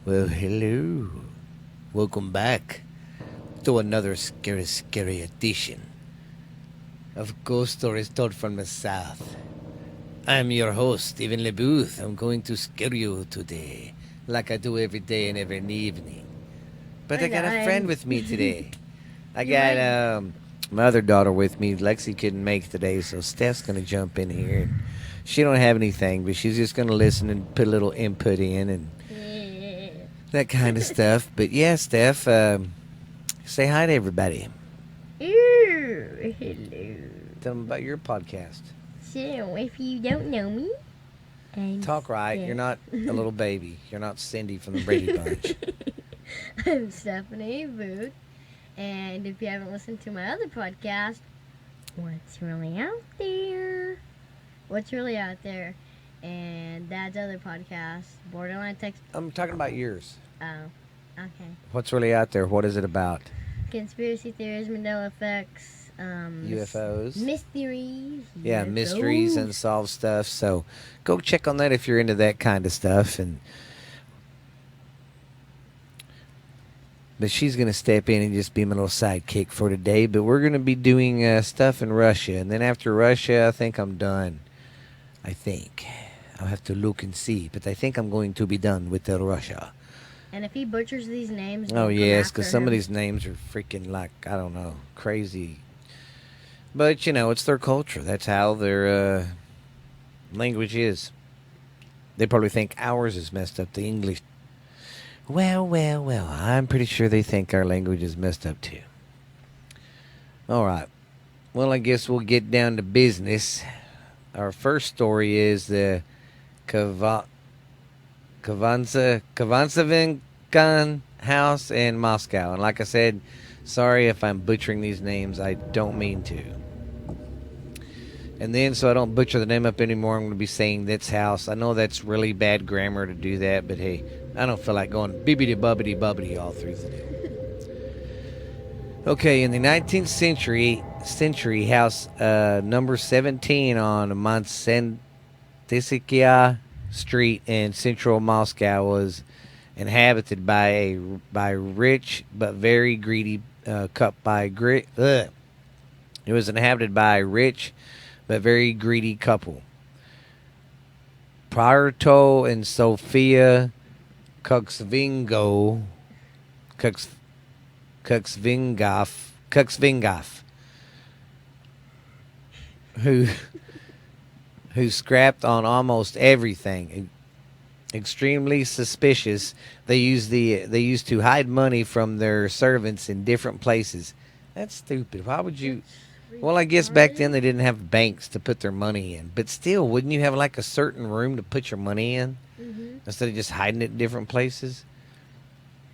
Well, hello. Welcome back to another scary edition of Ghost Stories Told from the South. I'm your host, Stephen LeBooth. I'm going to scare you today, like I do every day and every evening. But I got a friend with me today. I got my other daughter with me. Lexie couldn't make today, so Steph's going to jump in here. And she don't have anything, but she's just going to listen and put a little input in and that kind of stuff. But yeah, Steph, say hi to everybody. Hello. Tell them about your podcast. So, if you don't know me, Talk right. You're not a little baby. You're not Cindy from the Brady Bunch. I'm Stephanie Booth, and if you haven't listened to my other podcast, What's Really Out There? What's Really Out There? And Dad's other podcast, Borderline Text. I'm talking about yours. Oh, okay. What's really out there? What is it about? Conspiracy theories, Mandela effects, UFOs. mysteries. Yeah, UFOs. mysteries, unsolved stuff. So go check on that if you're into that kind of stuff. But she's going to step in and just be my little sidekick for today. But we're going to be doing stuff in Russia. And then after Russia, I think I'm done. I think. I'll have to look and see. But I think I'm going to be done with Russia. And if he butchers these names, Oh, we'll yes, come because after some of him. these names are freaking like, I don't know, crazy. But, you know, it's their culture. That's how their language is. They probably think ours is messed up, the English. Well, I'm pretty sure they think our language is messed up too. All right. Well, I guess we'll get down to business. Our first story is the Kavansavinkan house in Moscow. And like I said, sorry if I'm butchering these names. I don't mean to. And then, so I don't butcher the name up anymore, I'm going to be saying this house. I know that's really bad grammar to do that, but hey, I don't feel like going bibbidi-bubbidi-bubbidi all through the day. Okay, in the 19th century house number 17 on Monsentiskia Street in central Moscow was inhabited by rich but very greedy It was inhabited by a rich but very greedy couple. Prato and Sophia Kuksvingov, who scrapped on almost everything. Extremely suspicious. They used to hide money from their servants in different places. That's stupid. Why would you? Well, I guess back then they didn't have banks to put their money in. But still, wouldn't you have like a certain room to put your money in instead of just hiding it in different places?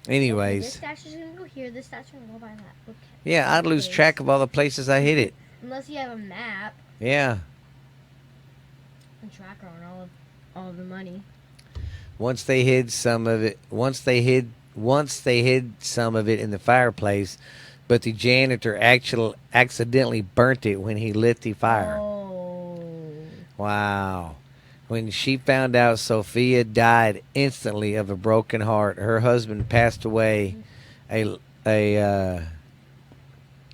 Anyways. This stash is going to go here, this stash is going to go by that. Okay. Yeah, I'd lose track of all the places I hid it. Unless you have a map Yeah. and tracker on all of the money. Once they hid some of it in the fireplace, but the janitor accidentally burnt it when he lit the fire. Oh. Wow. When she found out Sophia died instantly of a broken heart, her husband passed away a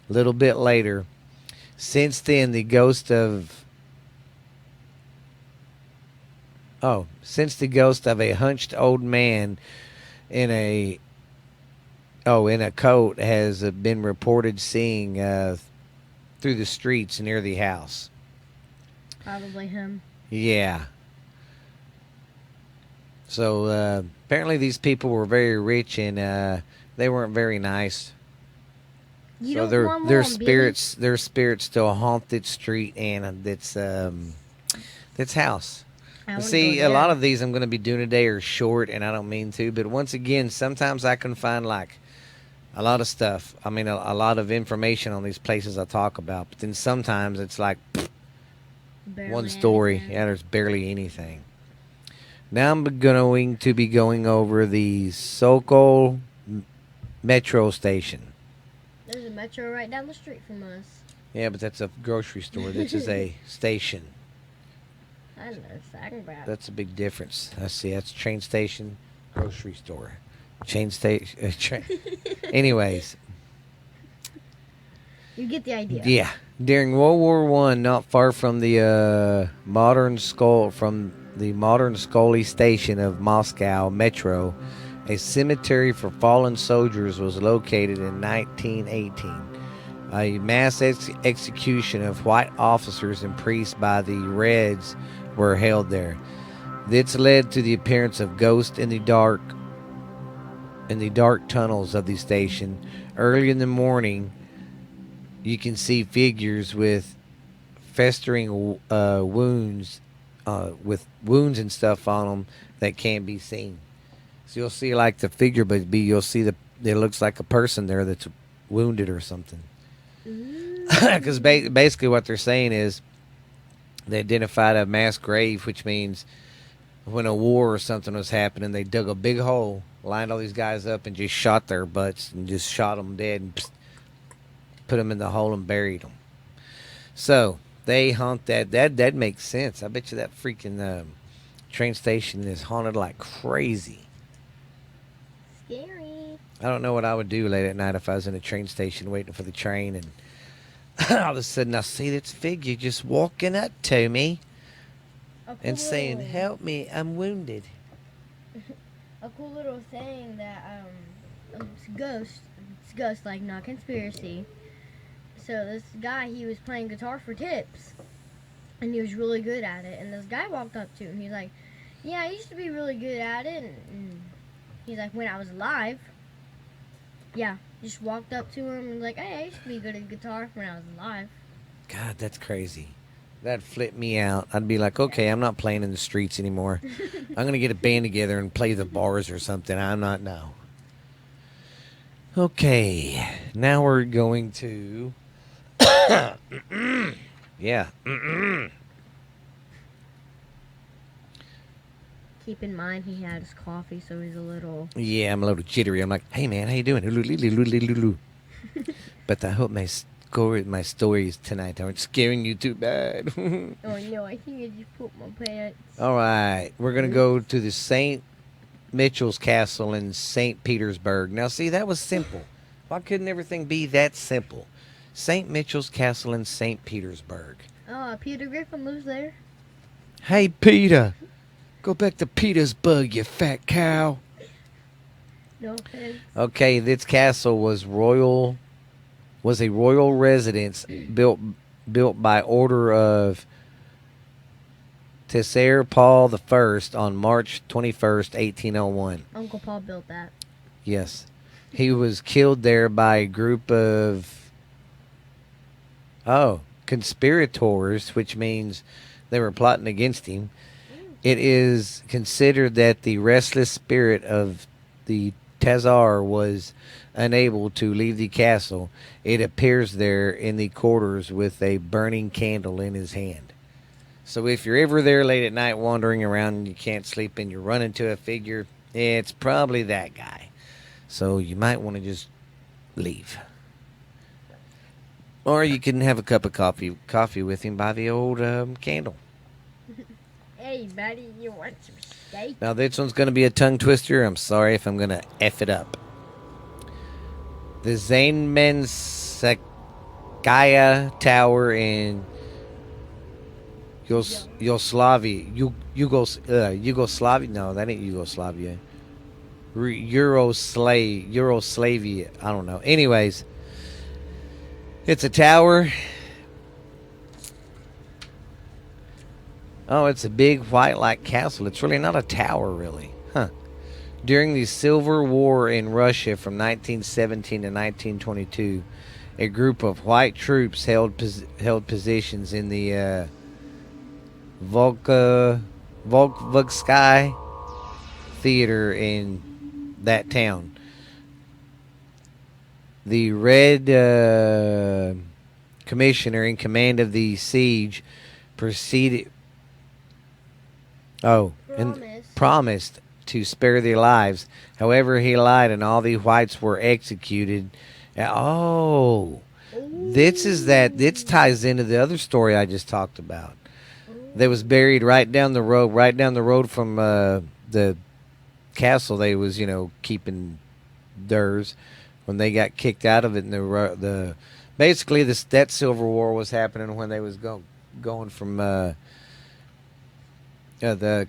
little bit later. Since then, the ghost of a hunched old man in a coat has been reported seeing through the streets near the house. Probably him. Yeah. So apparently these people were very rich and they weren't very nice. You So their spirits still haunt that street and this house. See, a lot of these I'm going to be doing today are short, and I don't mean to, but once again, sometimes I can find like a lot of stuff. I mean, a lot of information on these places I talk about, but then sometimes it's like one story. Anything. Yeah, there's barely anything. Now I'm going to be going over the Sokol metro station. There's a metro right down the street from us. Yeah, but that's a grocery store. This is a station. I know what you're talking about. That's a big difference. I see. That's train station, grocery store. Chain station. Anyways, You get the idea. yeah. During World War One, not far from the modern Scully station of Moscow Metro, a cemetery for fallen soldiers was located in 1918. A mass execution of white officers and priests by the Reds were held there. This led to the appearance of ghosts in the dark tunnels of the station. Early in the morning, you can see figures with festering with wounds and stuff on them that can't be seen. So you'll see like the figure, but you'll see it looks like a person there that's wounded or something. Because basically what they're saying is they identified a mass grave, which means when a war or something was happening, they dug a big hole, lined all these guys up, and just shot their butts and just shot them dead and put them in the hole and buried them. So they haunt that. That makes sense. I bet you that freaking train station is haunted like crazy. Scary. I don't know what I would do late at night if I was in a train station waiting for the train and all of a sudden I see this figure just walking up to me and saying, "Help me, I'm wounded." A cool little thing that it's ghost like, not conspiracy. So this guy, he was playing guitar for tips, and he was really good at it. And this guy walked up to him. He's like, "Yeah, I used to be really good at it." And he's like, "When I was alive." Yeah, just walked up to him and was like, "Hey, I used to be good at guitar when I was alive." God, that's crazy. That'd flip me out. I'd be like, okay, I'm not playing in the streets anymore. I'm going to get a band together and play the bars or something. I'm not now. Okay, now we're going to... yeah. Keep in mind he had his coffee, so he's a little... Yeah, I'm a little jittery. I'm like, hey, man, how you doing? But I hope my stories tonight aren't scaring you too bad. Oh, no, I think I just pooped my pants. All right, we're going to go to the St. Mitchell's Castle in St. Petersburg. Now, see, that was simple. Why couldn't everything be that simple? St. Mitchell's Castle in St. Petersburg. Oh, Peter Griffin lives there. Hey, Peter. Go back to Petersburg, you fat cow. No offense. Okay, this castle was a royal residence built by order of Tsar Paul I on March 21st, 1801. Uncle Paul built that. Yes. He was killed there by a group of conspirators, which means they were plotting against him. It is considered that the restless spirit of the Tsar was unable to leave the castle. It appears there in the corridors with a burning candle in his hand. So if you're ever there late at night wandering around and you can't sleep and you run into a figure, it's probably that guy. So you might want to just leave. Or you can have a cup of coffee with him by the old candle. Hey, buddy, you want some steak? Now, this one's going to be a tongue twister. I'm sorry if I'm going to F it up. The Zainmenskaya Tower in Yugoslavia. Yugoslavia? No, that ain't Yugoslavia. Euroslavia. I don't know. Anyways, it's a tower. Oh, it's a big white-like castle. It's really not a tower, really. Huh. During the Civil War in Russia from 1917 to 1922, a group of white troops held positions in the Volkovsky Theater in that town. The Red Commissioner in command of the siege promised to spare their lives. However, he lied, and all the whites were executed. This ties into the other story I just talked about. They was buried right down the road from the castle they was, keeping theirs when they got kicked out of it. And the basically that Civil War was happening when they was going from the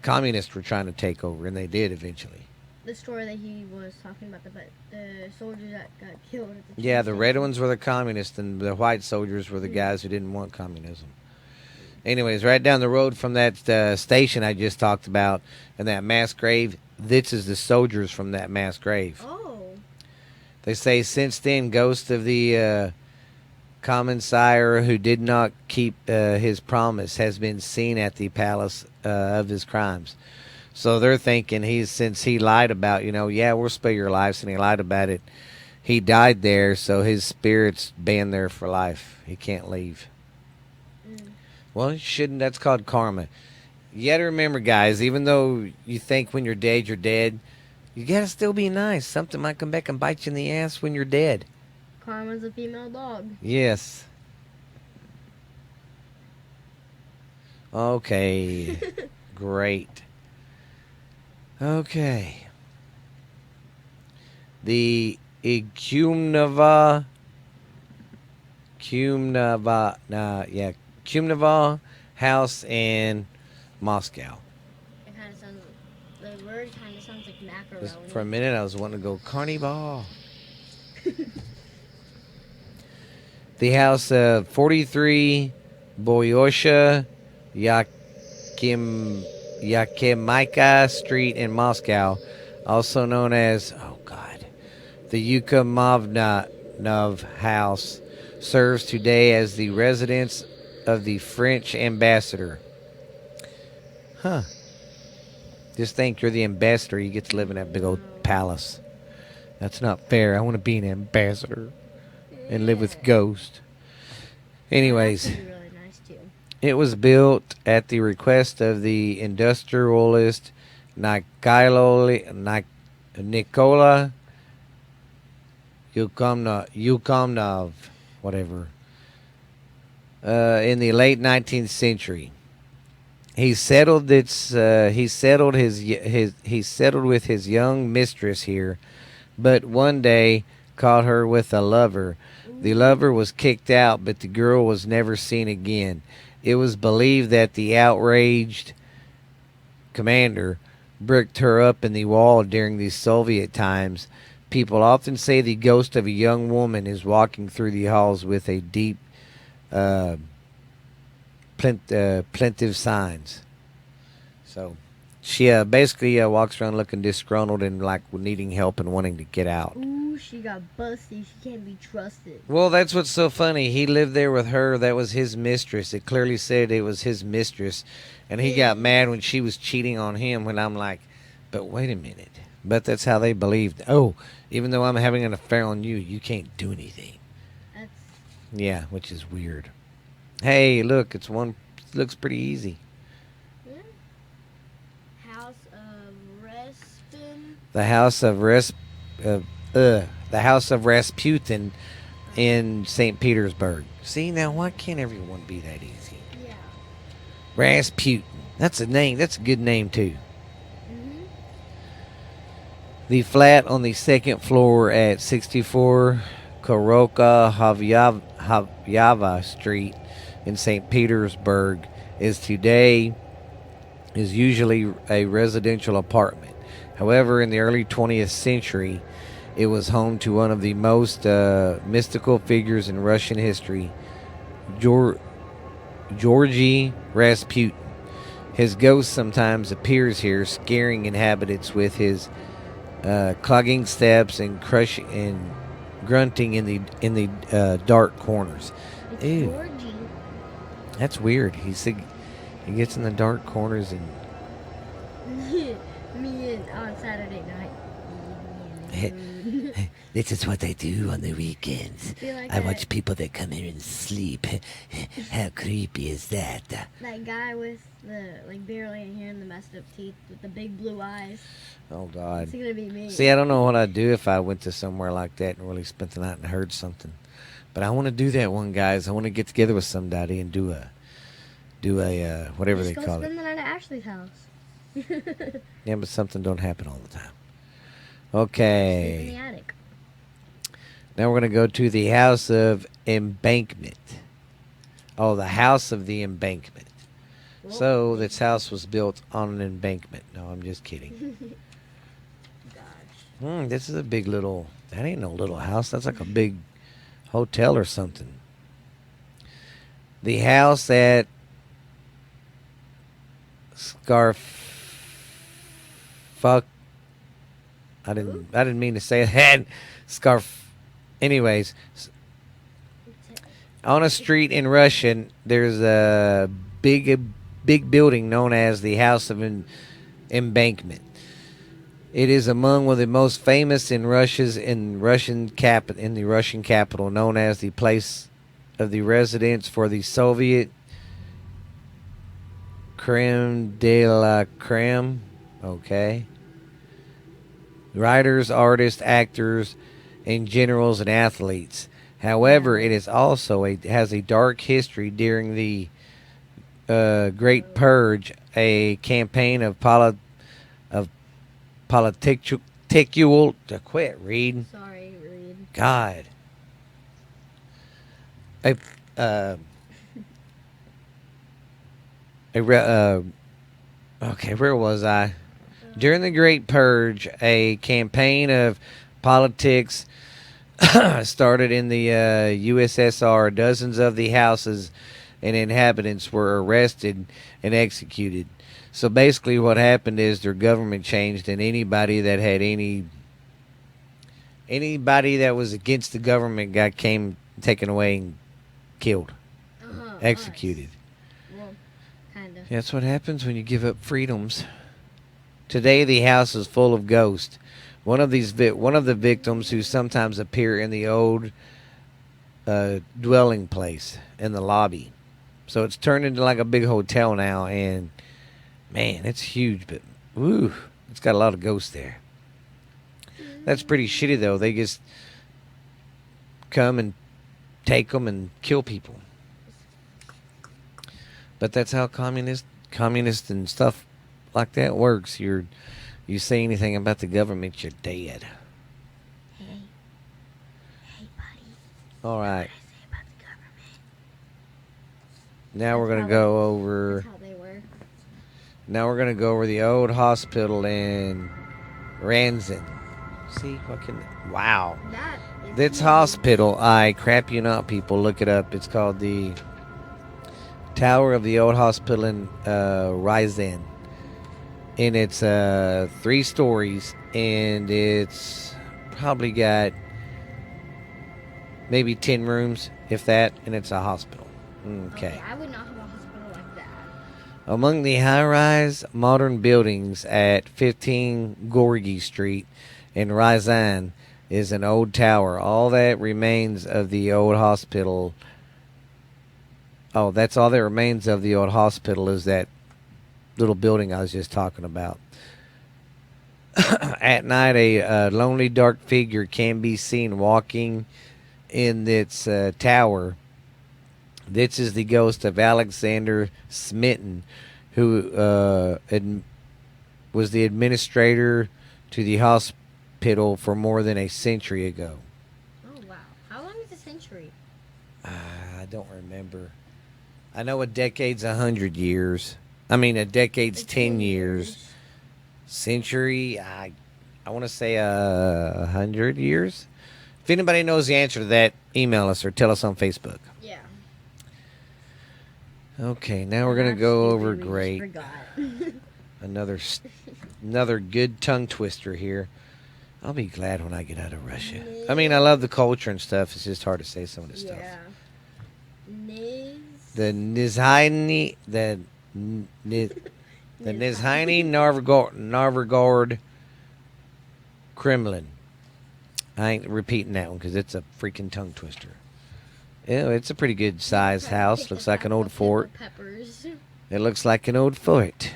communists were trying to take over, and they did eventually. The story that he was talking about, the soldiers that got killed at the Yeah, train the red station. ones were the communists, and the white soldiers were the guys who didn't want communism. Anyways, right down the road from that station I just talked about, and that mass grave, this is the soldiers from that mass grave. Oh. They say since then, ghost of the common sire who did not keep his promise has been seen at the palace of his crimes. So they're thinking since he lied about, yeah, we'll spare your lives, and he lied about it. He died there, so his spirit's banned there for life. He can't leave. Well, he shouldn't. That's called karma. You got to remember, guys, even though you think when you're dead, you got to still be nice. Something might come back and bite you in the ass when you're dead. Karma's a female dog. Yes. Okay. Great. Okay. The Kumnava house in Moscow. It kind of sounds. The word kind of sounds like macaroni. Just for a minute, I was wanting to go carnival. The house of 43 Boyosha Yakimica Street in Moscow, also known as, the Yukamovnov House, serves today as the residence of the French ambassador. Huh. Just think you're the ambassador, you get to live in that big old palace. That's not fair. I want to be an ambassador and live with ghosts. Anyways, That'd be really nice too. it was built at the request of the industrialist Nikola Yukomnov, whatever, in the late 19th century. He settled with his young mistress here, but one day caught her with a lover. The lover was kicked out, but the girl was never seen again. It was believed that the outraged commander bricked her up in the wall during the Soviet times. People often say the ghost of a young woman is walking through the halls with a deep, plaintive signs. So she basically walks around looking disgruntled and like needing help and wanting to get out. Ooh, she got busty. She can't be trusted. Well, that's what's so funny. He lived there with her. That was his mistress. It clearly said it was his mistress. And he got mad when she was cheating on him. When I'm like, but wait a minute. But that's how they believed. Oh, even though I'm having an affair on you, you can't do anything. That's Yeah, which is weird. Hey, look, looks pretty easy. House of Respin. The House of Rasputin in St. Petersburg. See, now why can't everyone be that easy? Yeah. Rasputin. That's a name. That's a good name too. Mhm. The flat on the second floor at 64 Koroka Havyava Street in St. Petersburg is usually a residential apartment. However, in the early 20th century, it was home to one of the most mystical figures in Russian history, Georgy Rasputin. His ghost sometimes appears here, scaring inhabitants with his clogging steps and crushing and grunting in the dark corners. It's Ew, Georgie. that's weird. He gets in the dark corners and Me and on Saturday night. this is what I do on the weekends. Feel like I that- watch people that come here and sleep. How creepy is that? That guy with the barely in here and the messed up teeth with the big blue eyes. Oh God. It's gonna be me. See, I don't know what I'd do if I went to somewhere like that and really spent the night and heard something. But I want to do that one, guys. I want to get together with somebody and do a whatever Just they go call spend it. the night at Ashley's house. Yeah, but something don't happen all the time. Sleep in Okay. the attic. Now we're going to go to the House of Embankment. Oh, the House of the Embankment. Well, So this house was built on an embankment. No, I'm just kidding. gosh. This is a big little. That ain't no little house. That's like a big hotel or something. The house at Fuck. I didn't mean to say that. Scarf. Anyways, on a street in Russian, there's a big building known as the House of Embankment. It is among one of the most famous in the Russian capital, known as the place of the residence for the Soviet creme de la creme. Okay. Writers, artists, actors, and generals and athletes. However, it is also has a dark history during the Great Purge, a campaign of of political to quit reading. Sorry, Reed. God. A uh, okay, where was I? During the Great Purge, a campaign of politics started in the USSR. Dozens of the houses and inhabitants were arrested and executed. So basically, what happened is their government changed, and anybody that was against the government got taken away and killed, executed. Well, kind of. That's what happens when you give up freedoms. Today, the house is full of ghosts. One of the victims who sometimes appear in the old dwelling place in the lobby. So it's turned into like a big hotel now, and man, it's huge, but woo, it's got a lot of ghosts there. That's pretty shitty though. They just come and take them and kill people. But that's how communist and stuff like that works. You say anything about the government, you're dead. Hey, buddy. All right. What did I say about the government? Now we're gonna That's go over. That's how they work. Now we're gonna go over the old hospital in Ranzin. See what can? Wow. That is This huge. hospital, I crap you not, people. Look it up. It's called the Tower of the Old Hospital in Ryazan. And it's 3 stories, and it's probably got maybe 10 rooms, if that, and it's a hospital. Okay. I would not have a hospital like that. Among the high-rise modern buildings at 15 Gorgy Street in Ryazan is an old tower. All that remains of the old hospital. Oh, that's all that remains of the old hospital is that little building I was just talking about. At night, a lonely, dark figure can be seen walking in its tower. This is the ghost of Alexander Smitten, who was the administrator to the hospital for more than a century ago. Oh, wow. How long is a century? I don't remember. I know a decade's 100 years. I mean, a decade's 10 years. Century, I want to say 100 years. If anybody knows the answer to that, email us or tell us on Facebook. Yeah. Okay, now we're gonna go over great. Forgot. Another good tongue twister here. I'll be glad when I get out of Russia. I mean, I love the culture and stuff. It's just hard to say some of the stuff. The Nizhiny, the Nizhiny Novgorod Kremlin. I ain't repeating that one because it's a freaking tongue twister. Yeah, it's a pretty good sized house. Looks like an old fort. Peppers. It looks like an old fort.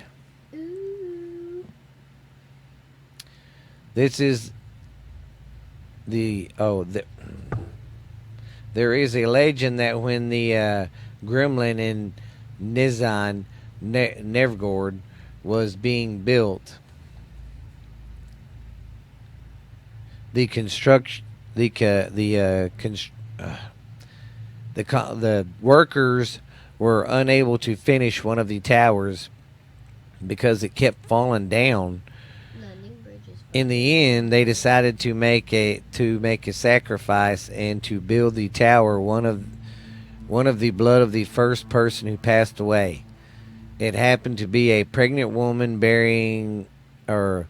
Ooh. This is there is a legend that when the Gremlin in Nizhny Novgorod was being built, the construction, the co- const- the workers were unable to finish one of the towers because it kept falling down. London Bridge is In the end, they decided to make a sacrifice and to build the tower. One of the blood of the first person who passed away. It happened to be a pregnant woman or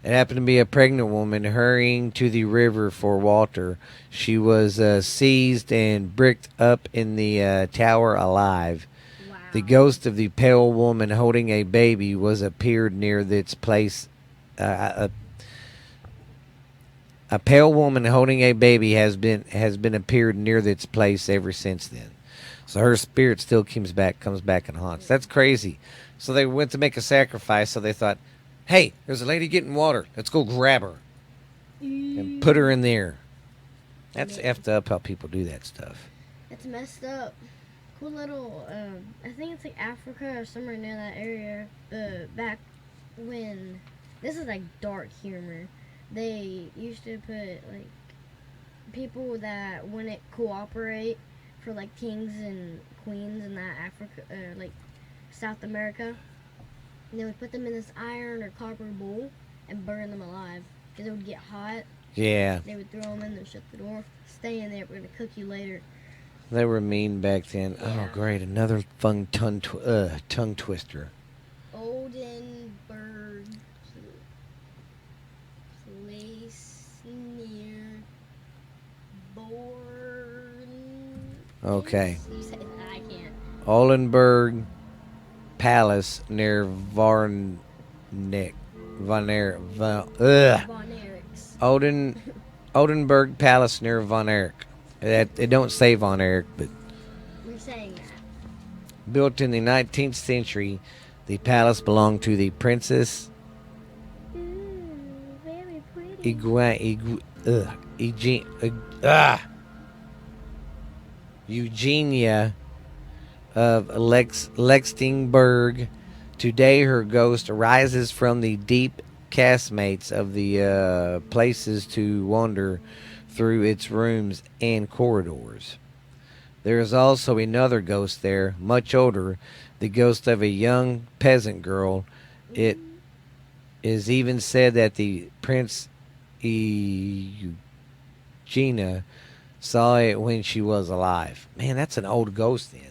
it happened to be a pregnant woman hurrying to the river for water. She was seized and bricked up in the tower alive. wow. The ghost of the pale woman holding a baby was appeared near its place. A pale woman holding a baby has been appeared near its place ever since then. So her spirit still comes back and haunts. That's crazy. So they went to make a sacrifice. So they thought, hey, there's a lady getting water. Let's go grab her and put her in there. That's effed up how people do that stuff. It's messed up. Cool little, I think it's like Africa or somewhere near that area. Back when, this is like dark humor. They used to put like people that wouldn't cooperate for like kings and queens in that Africa, like South America. And they would put them in this iron or copper bowl and burn them alive because it would get hot. Yeah, They would throw them in there, shut the door, stay in there. We're gonna cook you later. they were mean back then. Yeah. Oh, great. Another fun tongue twister. Oldenburg place near Born. Okay. You say that, I can't. Oldenburg Palace near Varnick. Von Von Erichs. Oldenburg Palace near Von Erich. It don't say Von Erich, but We're saying that. built in the 19th century, the palace belonged to the Princess Ooh, very pretty. Eugenia of Lexingburg. Today, her ghost arises from the deep casemates of the places to wander through its rooms and corridors. There is also another ghost there, much older, the ghost of a young peasant girl. It is even said that the Prince Eugenia saw it when she was alive. Man, that's an old ghost then.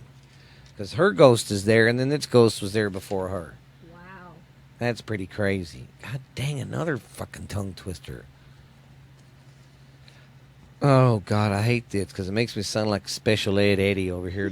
Because her ghost is there, and then its ghost was there before her. Wow. That's pretty crazy. God dang, another fucking tongue twister. Oh, God, I hate this because it makes me sound like Special Ed Eddie over here.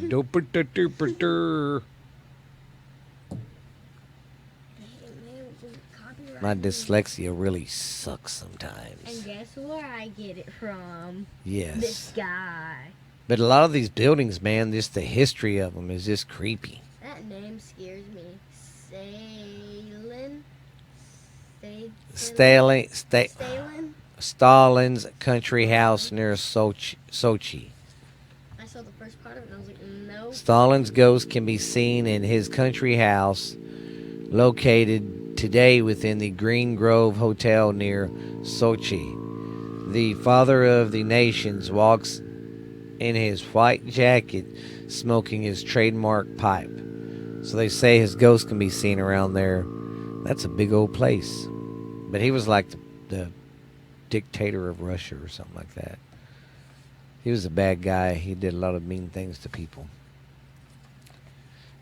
My dyslexia really sucks sometimes. And guess where I get it from? Yes. This guy. But a lot of these buildings, man, just the history of them is just creepy. That name scares me. Stalin, Stalin? Stalin's country house near Sochi. I saw the first part of it and I was like, no. Stalin's ghost can be seen in his country house located today within the Green Grove Hotel near Sochi. The father of the nations walks in his white jacket smoking his trademark pipe. So they say his ghost can be seen around there. That's a big old place. But he was like the dictator of Russia or something like that. He was a bad guy. He did a lot of mean things to people.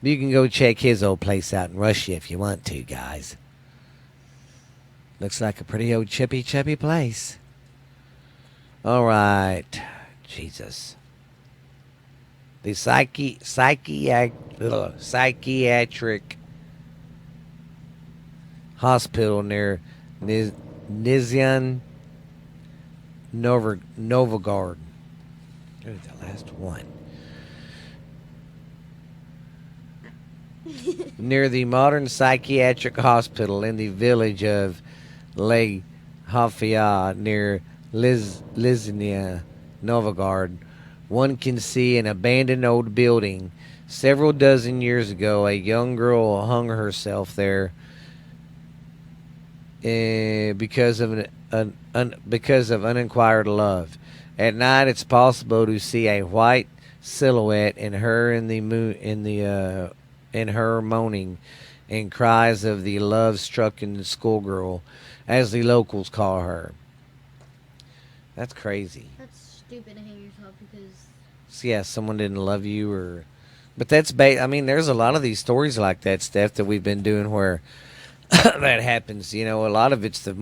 But you can go check his old place out in Russia if you want to, guys. Looks like a pretty old chippy place. All right. Jesus. The psychiatric hospital near Nizhny Novgorod. There's the last one. Near the modern psychiatric hospital in the village of Le Hafia near Liznia Novgorod, one can see an abandoned old building Several dozen years ago, a young girl hung herself there because of uninquired love. At night, it's possible to see a white silhouette in her in her moaning and cries of the love-stricken schoolgirl, as the locals call her. That's crazy. That's stupid to hang yourself because. So, yeah, someone didn't love you, or but I mean, there's a lot of these stories like that, Steph, that we've been doing where that happens. You know, a lot of it's I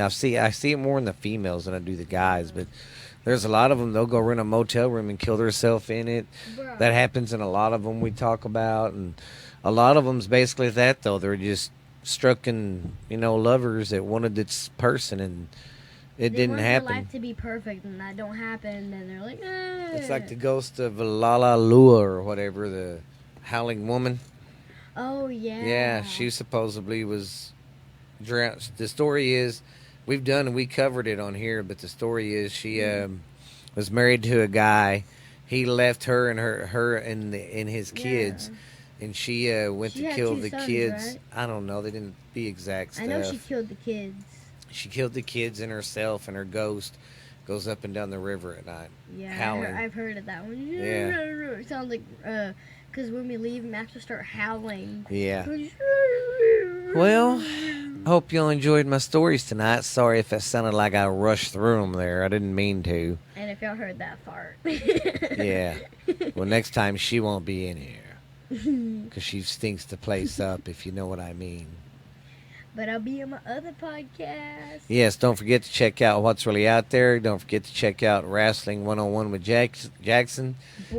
see it more in the females than I do the guys, but there's a lot of them. They'll go rent a motel room and kill themselves in it. Bruh. That happens in a lot of them we talk about, and a lot of them's basically that though. They're just strucken, lovers that wanted this person, and it They didn't want happen. their life to be perfect, and that don't happen. And they're like, It's like the ghost of Lala Lua or whatever, the howling woman. oh yeah. Yeah, she supposedly was drowned. The story is, we covered it on here, but the story is she was married to a guy. He left her and and his kids, and she went She to had kill two the sons, kids. right? I don't know. They didn't be exact stuff. I know she killed the kids. She killed the kids and herself, and her ghost goes up and down the river at night. Yeah, Howling. I've heard of that one. Yeah. It sounds like because when we leave, Max will start howling. Yeah. Well, hope y'all enjoyed my stories tonight. Sorry if it sounded like I rushed through them there. I didn't mean to. And if y'all heard that fart. Yeah. Well, next time she won't be in here because she stinks the place up, if you know what I mean. But I'll be on my other podcast. Yes, don't forget to check out What's Really Out There. Don't forget to check out Wrestling 101 with Jackson.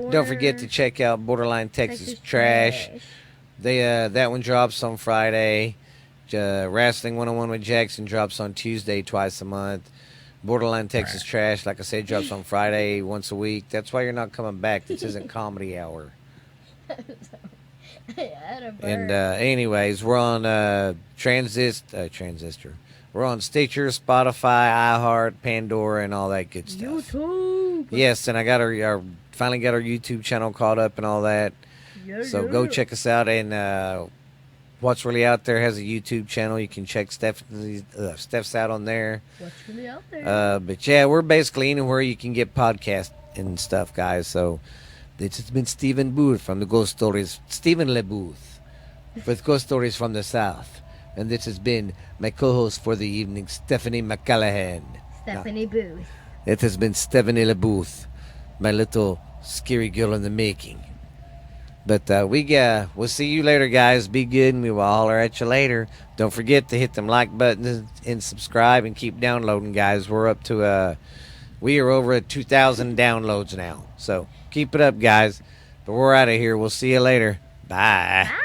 Don't forget to check out Borderline Texas Trash. That one drops on Friday. Wrestling 101 with Jackson drops on Tuesday twice a month. Borderline Texas Trash, like I said, drops on Friday once a week. That's why you're not coming back. This isn't Comedy Hour. And anyways, we're on Transistor. We're on Stitcher, Spotify, iHeart, Pandora, and all that good stuff. YouTube. Yes, and I got finally got our YouTube channel caught up and all that. Yeah, So go check us out. And What's Really Out There has a YouTube channel. You can check Steph's out on there. What's really out there? But yeah, we're basically anywhere you can get podcasts and stuff, guys. So this has been Stephen Booth from the Ghost Stories. Stephen LeBooth with Ghost Stories from the South. And this has been my co-host for the evening, Stephanie McCallahan. Stephanie Booth. It has been Stephanie LeBooth, my little scary girl in the making. But we'll see you later, guys. Be good, and we will holler at you later. Don't forget to hit them like buttons and subscribe, and keep downloading, guys. We are over at 2,000 downloads now. So keep it up, guys. But we're out of here. We'll see you later. Bye. Bye.